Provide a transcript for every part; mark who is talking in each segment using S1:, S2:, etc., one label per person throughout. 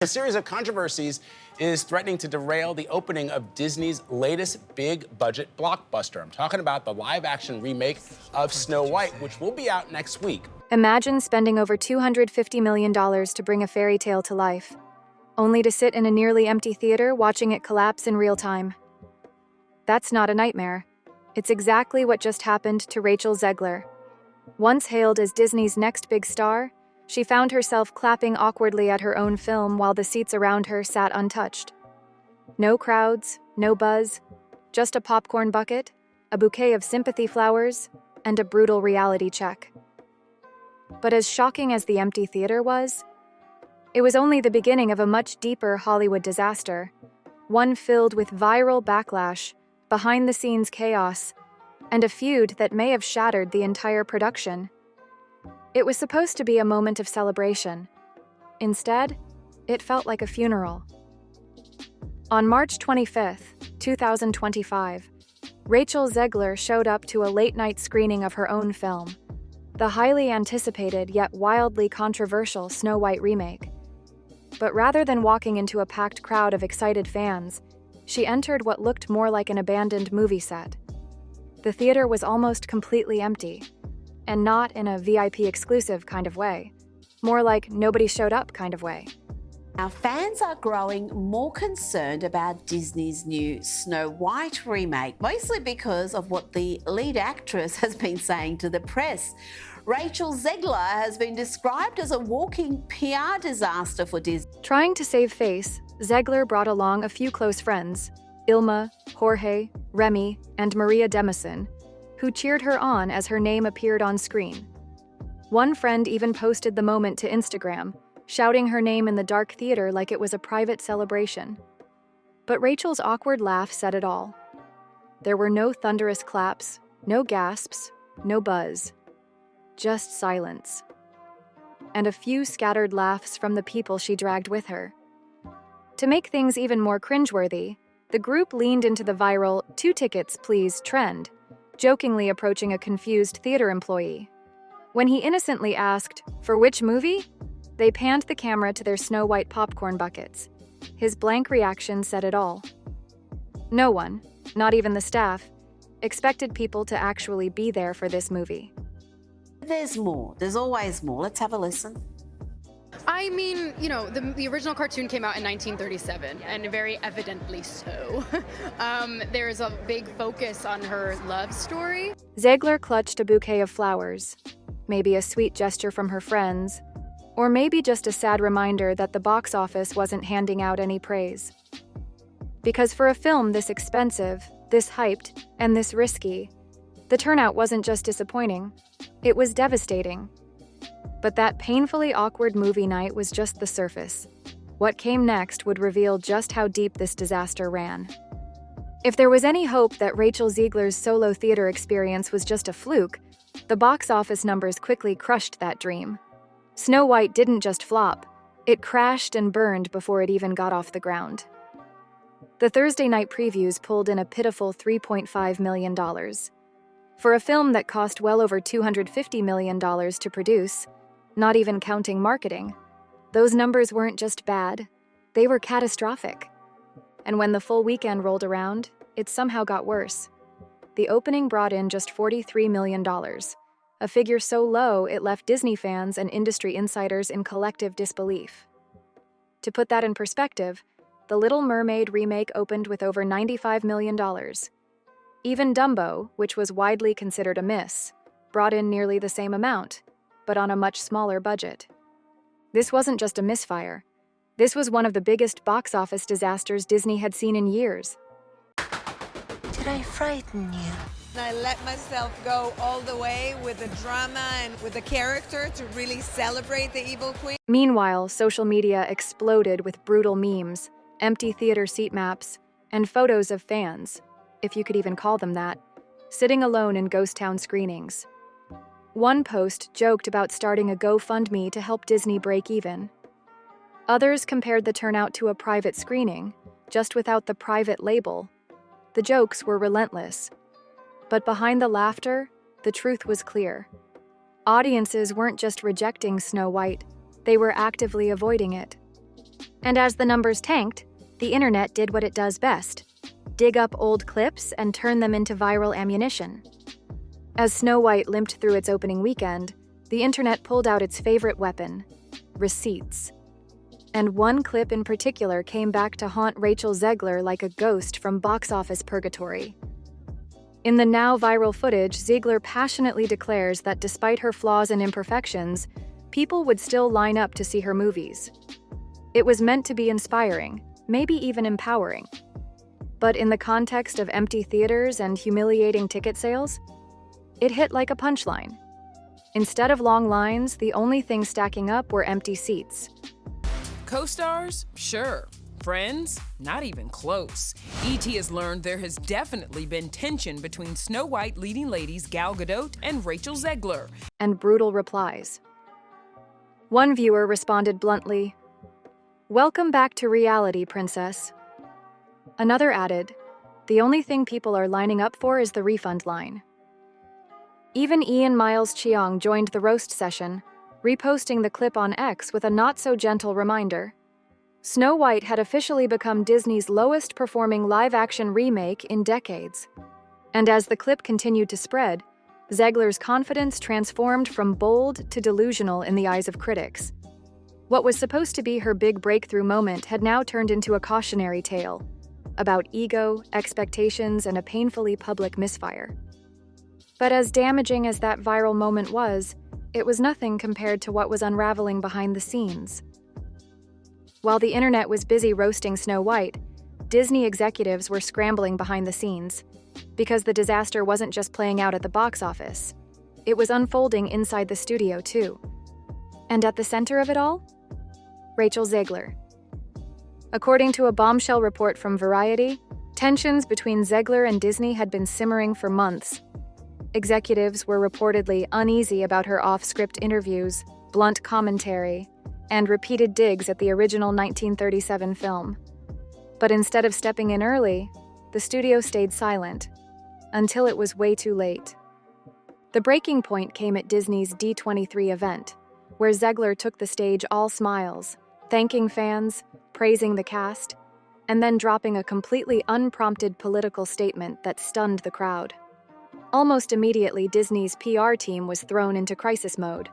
S1: A series of controversies is threatening to derail the opening of Disney's latest big-budget blockbuster. I'm talking about the live-action remake of Snow White, which will be out next week.
S2: Imagine spending over $250 million to bring a fairy tale to life, only to sit in a nearly empty theater watching it collapse in real time. That's not a nightmare. It's exactly what just happened to Rachel Zegler. Once hailed as Disney's next big star, she found herself clapping awkwardly at her own film while the seats around her sat untouched. No crowds, no buzz, just a popcorn bucket, a bouquet of sympathy flowers, and a brutal reality check. But as shocking as the empty theater was, it was only the beginning of a much deeper Hollywood disaster, one filled with viral backlash, behind-the-scenes chaos, and a feud that may have shattered the entire production. It was supposed to be a moment of celebration. Instead, it felt like a funeral. On March 25, 2025, Rachel Zegler showed up to a late-night screening of her own film, the highly anticipated yet wildly controversial Snow White remake. But rather than walking into a packed crowd of excited fans, she entered what looked more like an abandoned movie set. The theater was almost completely empty, and not in a VIP exclusive kind of way, more like nobody showed up kind of way.
S3: Now, fans are growing more concerned about Disney's new Snow White remake, mostly because of what the lead actress has been saying to the press. Rachel Zegler has been described as a walking PR disaster for Disney.
S2: Trying to save face, Zegler brought along a few close friends, Ilma, Jorge, Remy, and Maria Demison, who cheered her on as her name appeared on screen. One friend even posted the moment to Instagram, shouting her name in the dark theater like it was a private celebration. But Rachel's awkward laugh said it all. There were no thunderous claps, no gasps, no buzz. Just silence. And a few scattered laughs from the people she dragged with her. To make things even more cringeworthy, the group leaned into the viral "2 tickets, please" trend, jokingly approaching a confused theater employee. When he innocently asked, "For which movie?" they panned the camera to their Snow White popcorn buckets. His blank reaction said it all. No one, not even the staff, expected people to actually be there for this movie.
S3: There's more. There's always more. Let's have a listen.
S4: I mean, you know, the original cartoon came out in 1937, and very evidently so. There's a big focus on her love story.
S2: Zegler clutched a bouquet of flowers, maybe a sweet gesture from her friends, or maybe just a sad reminder that the box office wasn't handing out any praise. Because for a film this expensive, this hyped, and this risky, the turnout wasn't just disappointing, it was devastating. But that painfully awkward movie night was just the surface. What came next would reveal just how deep this disaster ran. If there was any hope that Rachel Zegler's solo theater experience was just a fluke, the box office numbers quickly crushed that dream. Snow White didn't just flop, it crashed and burned before it even got off the ground. The Thursday night previews pulled in a pitiful $3.5 million. For a film that cost well over $250 million to produce, not even counting marketing, those numbers weren't just bad, they were catastrophic. And when the full weekend rolled around, it somehow got worse. The opening brought in just $43 million, a figure so low it left Disney fans and industry insiders in collective disbelief. To put that in perspective, The Little Mermaid remake opened with over $95 million. Even Dumbo, which was widely considered a miss, brought in nearly the same amount, but on a much smaller budget. This wasn't just a misfire. This was one of the biggest box office disasters Disney had seen in years.
S5: Did I frighten you?
S6: I let myself go all the way with the drama and with the character to really celebrate the evil queen.
S2: Meanwhile, social media exploded with brutal memes, empty theater seat maps, and photos of fans, if you could even call them that, sitting alone in ghost town screenings. One post joked about starting a GoFundMe to help Disney break even. Others compared the turnout to a private screening, just without the private label. The jokes were relentless. But behind the laughter, the truth was clear. Audiences weren't just rejecting Snow White, they were actively avoiding it. And as the numbers tanked, the internet did what it does best: dig up old clips and turn them into viral ammunition. As Snow White limped through its opening weekend, the internet pulled out its favorite weapon: receipts. And one clip in particular came back to haunt Rachel Zegler like a ghost from box office purgatory. In the now viral footage, Zegler passionately declares that despite her flaws and imperfections, people would still line up to see her movies. It was meant to be inspiring, maybe even empowering. But in the context of empty theaters and humiliating ticket sales, it hit like a punchline. Instead of long lines, the only thing stacking up were empty seats.
S7: Co-stars? Sure. Friends? Not even close. E.T. has learned there has definitely been tension between Snow White leading ladies Gal Gadot and Rachel Zegler.
S2: And brutal replies. One viewer responded bluntly, "Welcome back to reality, princess." Another added, "The only thing people are lining up for is the refund line." Even Ian Miles Cheong joined the roast session, reposting the clip on X with a not-so-gentle reminder. Snow White had officially become Disney's lowest-performing live-action remake in decades. And as the clip continued to spread, Zegler's confidence transformed from bold to delusional in the eyes of critics. What was supposed to be her big breakthrough moment had now turned into a cautionary tale about ego, expectations, and a painfully public misfire. But as damaging as that viral moment was, it was nothing compared to what was unraveling behind the scenes. While the internet was busy roasting Snow White, Disney executives were scrambling behind the scenes, because the disaster wasn't just playing out at the box office. It was unfolding inside the studio, too. And at the center of it all? Rachel Zegler. According to a bombshell report from Variety, tensions between Zegler and Disney had been simmering for months. Executives were reportedly uneasy about her off-script interviews, blunt commentary, and repeated digs at the original 1937 film. But instead of stepping in early, the studio stayed silent, until it was way too late. The breaking point came at Disney's D23 event, where Zegler took the stage all smiles, thanking fans, praising the cast, and then dropping a completely unprompted political statement that stunned the crowd. Almost immediately, Disney's PR team was thrown into crisis mode.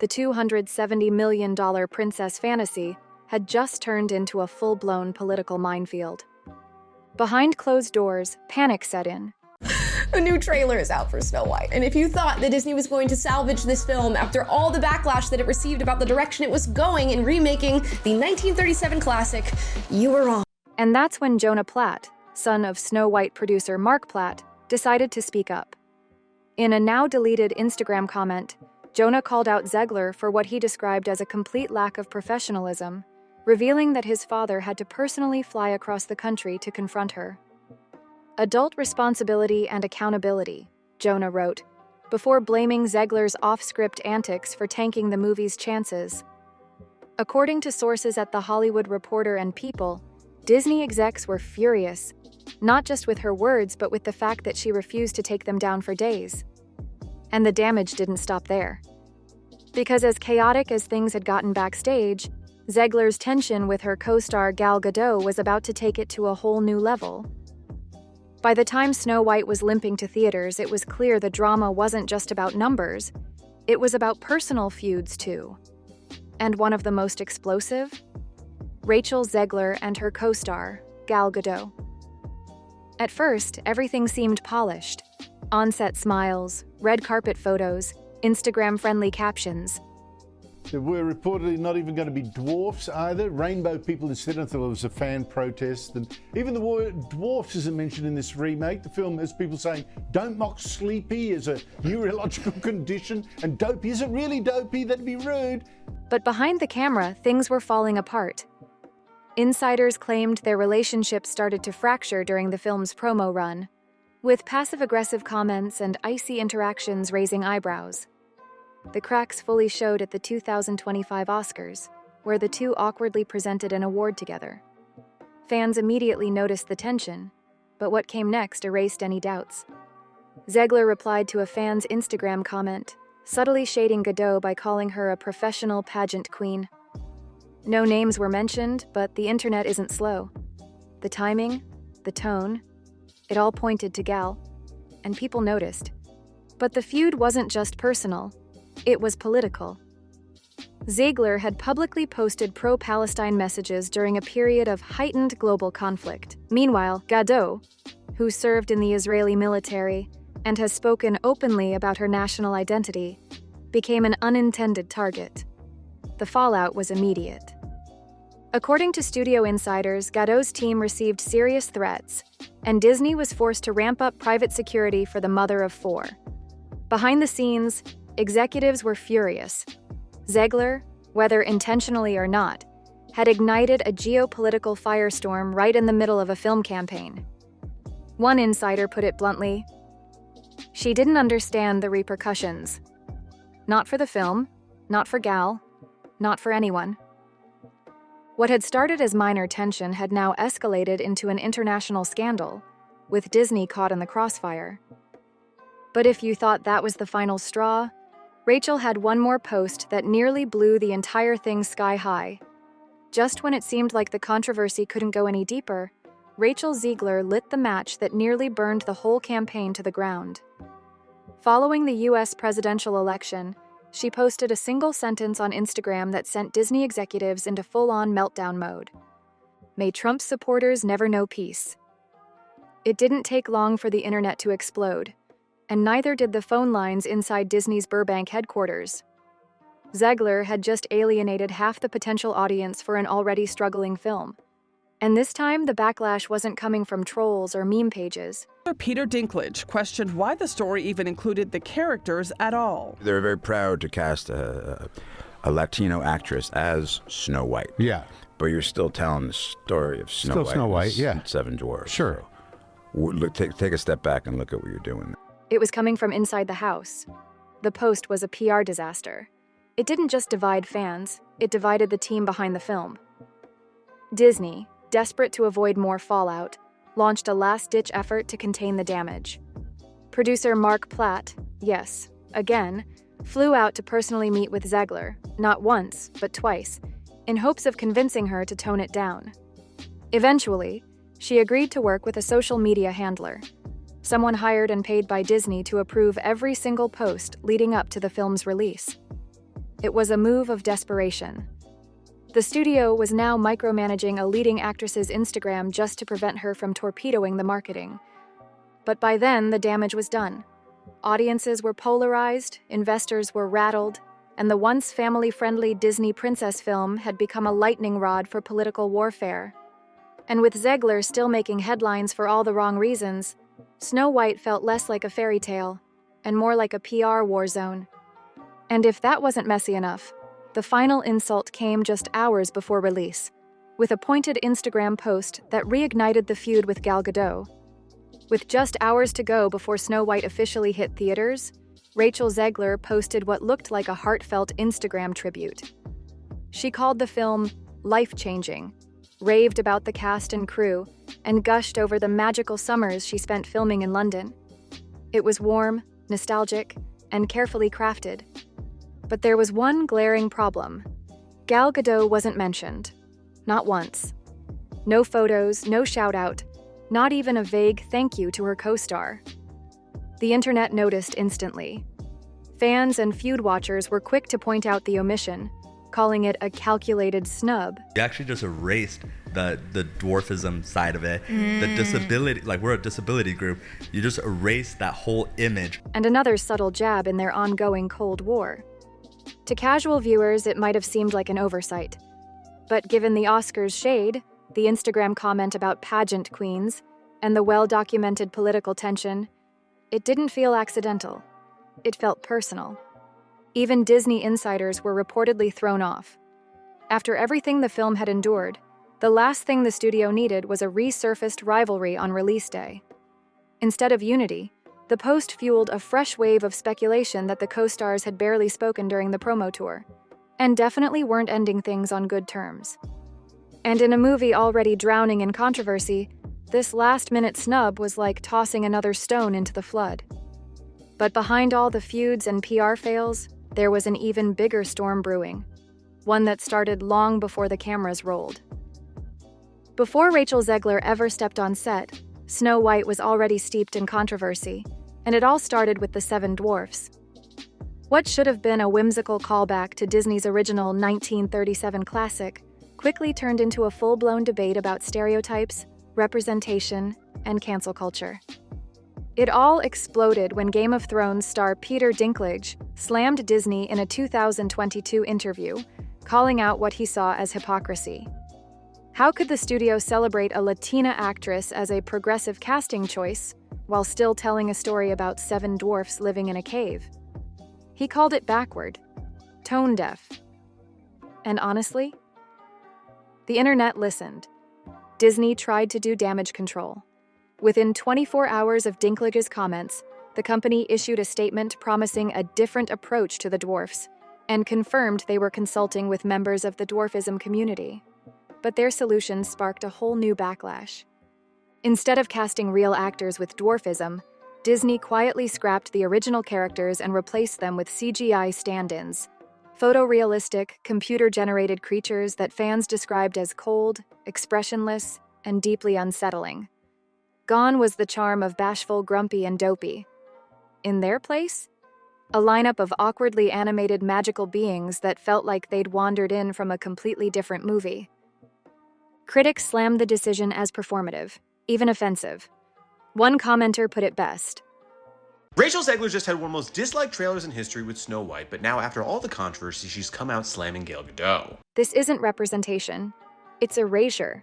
S2: The $270 million princess fantasy had just turned into a full-blown political minefield. Behind closed doors, panic set in.
S8: A new trailer is out for Snow White, and if you thought that Disney was going to salvage this film after all the backlash that it received about the direction it was going in remaking the 1937 classic, you were wrong.
S2: And that's when Jonah Platt, son of Snow White producer Mark Platt, decided to speak up. In a now-deleted Instagram comment, Jonah called out Zegler for what he described as a complete lack of professionalism, revealing that his father had to personally fly across the country to confront her. "Adult responsibility and accountability," Jonah wrote, before blaming Zegler's off-script antics for tanking the movie's chances. According to sources at The Hollywood Reporter and People, Disney execs were furious, not just with her words but with the fact that she refused to take them down for days. And the damage didn't stop there. Because as chaotic as things had gotten backstage, Zegler's tension with her co-star Gal Gadot was about to take it to a whole new level. By the time Snow White was limping to theaters, it was clear the drama wasn't just about numbers, it was about personal feuds too. And one of the most explosive? Rachel Zegler and her co-star, Gal Gadot. At first, everything seemed polished. On-set smiles, red carpet photos, Instagram-friendly captions.
S9: There were reportedly not even going to be dwarfs either. Rainbow people instead. I thought it was a fan protest. And even the word dwarfs isn't mentioned in this remake. The film has people saying, don't mock sleepy as a neurological condition. And dopey, is it really dopey? That'd be rude.
S2: But behind the camera, things were falling apart. Insiders claimed their relationship started to fracture during the film's promo run, with passive-aggressive comments and icy interactions raising eyebrows. The cracks fully showed at the 2025 Oscars, where the two awkwardly presented an award together. Fans immediately noticed the tension, but what came next erased any doubts. Zegler replied to a fan's Instagram comment, subtly shading Gadot by calling her a professional pageant queen. No names were mentioned, but the internet isn't slow. The timing, the tone, it all pointed to Gal, and people noticed. But the feud wasn't just personal, it was political. Zegler had publicly posted pro-Palestine messages during a period of heightened global conflict. Meanwhile, Gadot, who served in the Israeli military and has spoken openly about her national identity, became an unintended target. The fallout was immediate. According to studio insiders, Gadot's team received serious threats, and Disney was forced to ramp up private security for the mother of four. Behind the scenes, executives were furious. Zegler, whether intentionally or not, had ignited a geopolitical firestorm right in the middle of a film campaign. One insider put it bluntly, "She didn't understand the repercussions. Not for the film, not for Gal, not for anyone." What had started as minor tension had now escalated into an international scandal, with Disney caught in the crossfire. But if you thought that was the final straw, Rachel had one more post that nearly blew the entire thing sky high. Just when it seemed like the controversy couldn't go any deeper, Rachel Zegler lit the match that nearly burned the whole campaign to the ground. Following the US presidential election, she posted a single sentence on Instagram that sent Disney executives into full-on meltdown mode. "May Trump's supporters never know peace." It didn't take long for the internet to explode, and neither did the phone lines inside Disney's Burbank headquarters. Zegler had just alienated half the potential audience for an already struggling film. And this time, the backlash wasn't coming from trolls or meme pages.
S10: Peter Dinklage questioned why the story even included the characters at all.
S11: They're very proud to cast a Latino actress as Snow White.
S9: Yeah.
S11: But you're still telling the story of Snow White,
S9: yeah.
S11: and Seven Dwarfs.
S9: Sure.
S11: So, look, take a step back and look at what you're doing.
S2: It was coming from inside the house. The post was a PR disaster. It didn't just divide fans, it divided the team behind the film. Disney, desperate to avoid more fallout, launched a last-ditch effort to contain the damage. Producer Mark Platt, yes, again, flew out to personally meet with Zegler, not once, but twice, in hopes of convincing her to tone it down. Eventually, she agreed to work with a social media handler, someone hired and paid by Disney to approve every single post leading up to the film's release. It was a move of desperation. The studio was now micromanaging a leading actress's Instagram just to prevent her from torpedoing the marketing. But by then, the damage was done. Audiences were polarized, investors were rattled, and the once family-friendly Disney princess film had become a lightning rod for political warfare. And with Zegler still making headlines for all the wrong reasons, Snow White felt less like a fairy tale and more like a PR war zone. And if that wasn't messy enough, the final insult came just hours before release, with a pointed Instagram post that reignited the feud with Gal Gadot. With just hours to go before Snow White officially hit theaters, Rachel Zegler posted what looked like a heartfelt Instagram tribute. She called the film life-changing, raved about the cast and crew, and gushed over the magical summers she spent filming in London. It was warm, nostalgic, and carefully crafted. But there was one glaring problem. Gal Gadot wasn't mentioned. Not once. No photos, no shout-out, not even a vague thank you to her co-star. The internet noticed instantly. Fans and feud watchers were quick to point out the omission, calling it a calculated snub.
S12: You actually just erased the dwarfism side of it, the disability, like we're a disability group, you just erased that whole image.
S2: And another subtle jab in their ongoing Cold War. To casual viewers, it might have seemed like an oversight. But given the Oscars shade, the Instagram comment about pageant queens, and the well-documented political tension, it didn't feel accidental. It felt personal. Even Disney insiders were reportedly thrown off. After everything the film had endured, the last thing the studio needed was a resurfaced rivalry on release day. Instead of unity, the post fueled a fresh wave of speculation that the co-stars had barely spoken during the promo tour, and definitely weren't ending things on good terms. And in a movie already drowning in controversy, this last-minute snub was like tossing another stone into the flood. But behind all the feuds and PR fails, there was an even bigger storm brewing. one that started long before the cameras rolled. Before Rachel Zegler ever stepped on set, Snow White was already steeped in controversy, and it all started with the Seven Dwarfs. What should have been a whimsical callback to Disney's original 1937 classic quickly turned into a full-blown debate about stereotypes, representation, and cancel culture. It all exploded when Game of Thrones star Peter Dinklage slammed Disney in a 2022 interview, calling out what he saw as hypocrisy. How could the studio celebrate a Latina actress as a progressive casting choice while still telling a story about 7 dwarfs living in a cave? He called it backward, tone deaf. And honestly, the internet listened. Disney tried to do damage control. Within 24 hours of Dinklage's comments, the company issued a statement promising a different approach to the dwarfs and confirmed they were consulting with members of the dwarfism community. But their solution sparked a whole new backlash. Instead of casting real actors with dwarfism, Disney quietly scrapped the original characters and replaced them with CGI stand-ins, photorealistic, computer-generated creatures that fans described as cold, expressionless, and deeply unsettling. Gone was the charm of bashful, grumpy, and dopey. In their place, a lineup of awkwardly animated magical beings that felt like they'd wandered in from a completely different movie. Critics slammed the decision as performative, even offensive. One commenter put it best.
S13: Rachel Zegler just had one of the most disliked trailers in history with Snow White, but now after all the controversy, she's come out slamming Gal Gadot.
S2: This isn't representation. It's erasure.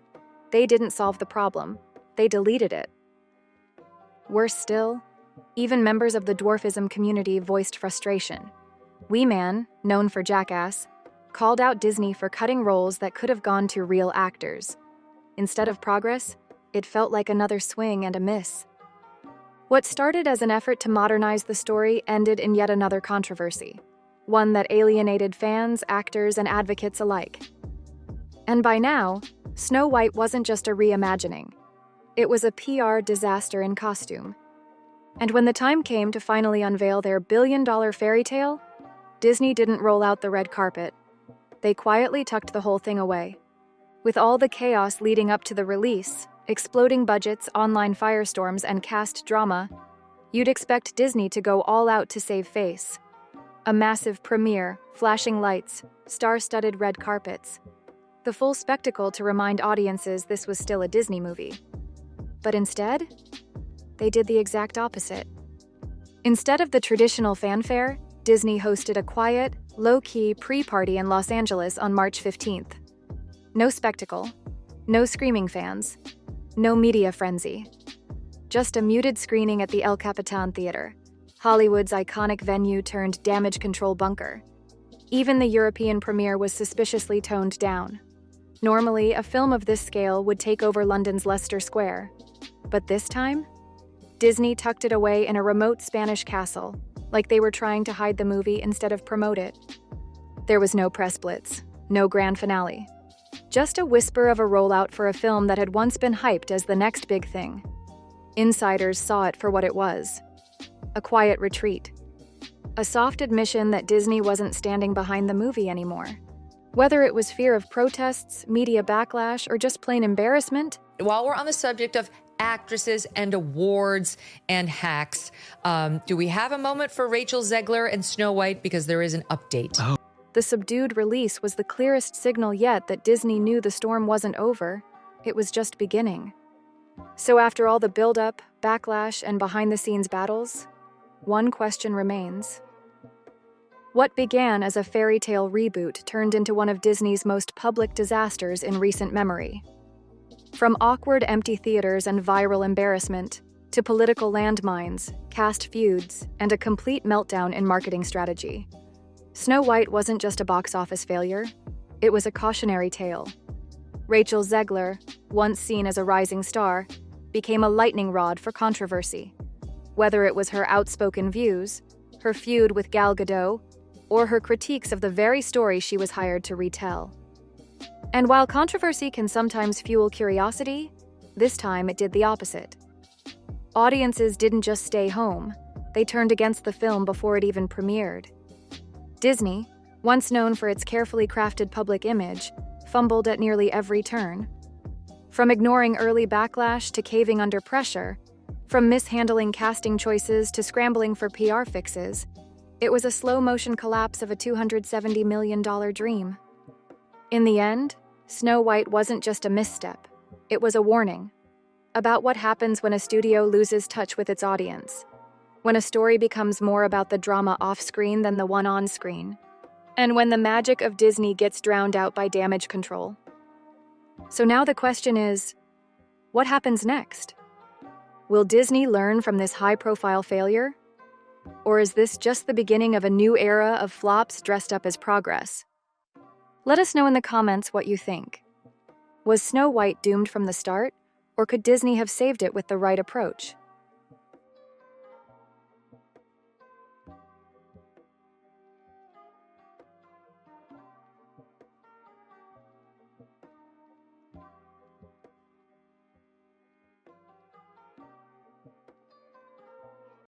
S2: They didn't solve the problem. They deleted it. Worse still, even members of the dwarfism community voiced frustration. Wee Man, known for Jackass, called out Disney for cutting roles that could have gone to real actors. Instead of progress, it felt like another swing and a miss. What started as an effort to modernize the story ended in yet another controversy, one that alienated fans, actors, and advocates alike. And by now, Snow White wasn't just a reimagining. It was a PR disaster in costume. And when the time came to finally unveil their billion-dollar fairy tale, Disney didn't roll out the red carpet. They quietly tucked the whole thing away. With all the chaos leading up to the release, exploding budgets, online firestorms, and cast drama, you'd expect Disney to go all out to save face. A massive premiere, flashing lights, star-studded red carpets. The full spectacle to remind audiences this was still a Disney movie. But instead, they did the exact opposite. Instead of the traditional fanfare, Disney hosted a quiet, low-key pre-party in Los Angeles on March 15th. No spectacle, no screaming fans, no media frenzy. Just a muted screening at the El Capitan Theater, Hollywood's iconic venue turned damage control bunker. Even the European premiere was suspiciously toned down. Normally, a film of this scale would take over London's Leicester Square. But this time, Disney tucked it away in a remote Spanish castle, like they were trying to hide the movie instead of promote it. There was no press blitz, no grand finale. Just a whisper of a rollout for a film that had once been hyped as the next big thing. Insiders saw it for what it was. A quiet retreat. A soft admission that Disney wasn't standing behind the movie anymore. Whether it was fear of protests, media backlash, or just plain embarrassment.
S14: While we're on the subject of actresses and awards and hacks, do we have a moment for Rachel Zegler and Snow White? Because there is an update.
S2: Oh. The subdued release was the clearest signal yet that Disney knew the storm wasn't over. It was just beginning. So after all the build-up, backlash, and behind-the-scenes battles, one question remains. What began as a fairy tale reboot turned into one of Disney's most public disasters in recent memory. From awkward empty theaters and viral embarrassment, to political landmines, cast feuds, and a complete meltdown in marketing strategy. Snow White wasn't just a box office failure, it was a cautionary tale. Rachel Zegler, once seen as a rising star, became a lightning rod for controversy. Whether it was her outspoken views, her feud with Gal Gadot, or her critiques of the very story she was hired to retell. And while controversy can sometimes fuel curiosity, this time it did the opposite. Audiences didn't just stay home, they turned against the film before it even premiered. Disney, once known for its carefully crafted public image, fumbled at nearly every turn. From ignoring early backlash to caving under pressure, from mishandling casting choices to scrambling for PR fixes, it was a slow-motion collapse of a $270 million dream. In the end, Snow White wasn't just a misstep, it was a warning about what happens when a studio loses touch with its audience, when a story becomes more about the drama off-screen than the one on-screen, and when the magic of Disney gets drowned out by damage control. So now the question is, what happens next? Will Disney learn from this high-profile failure? Or is this just the beginning of a new era of flops dressed up as progress? Let us know in the comments what you think. Was Snow White doomed from the start, or could Disney have saved it with the right approach?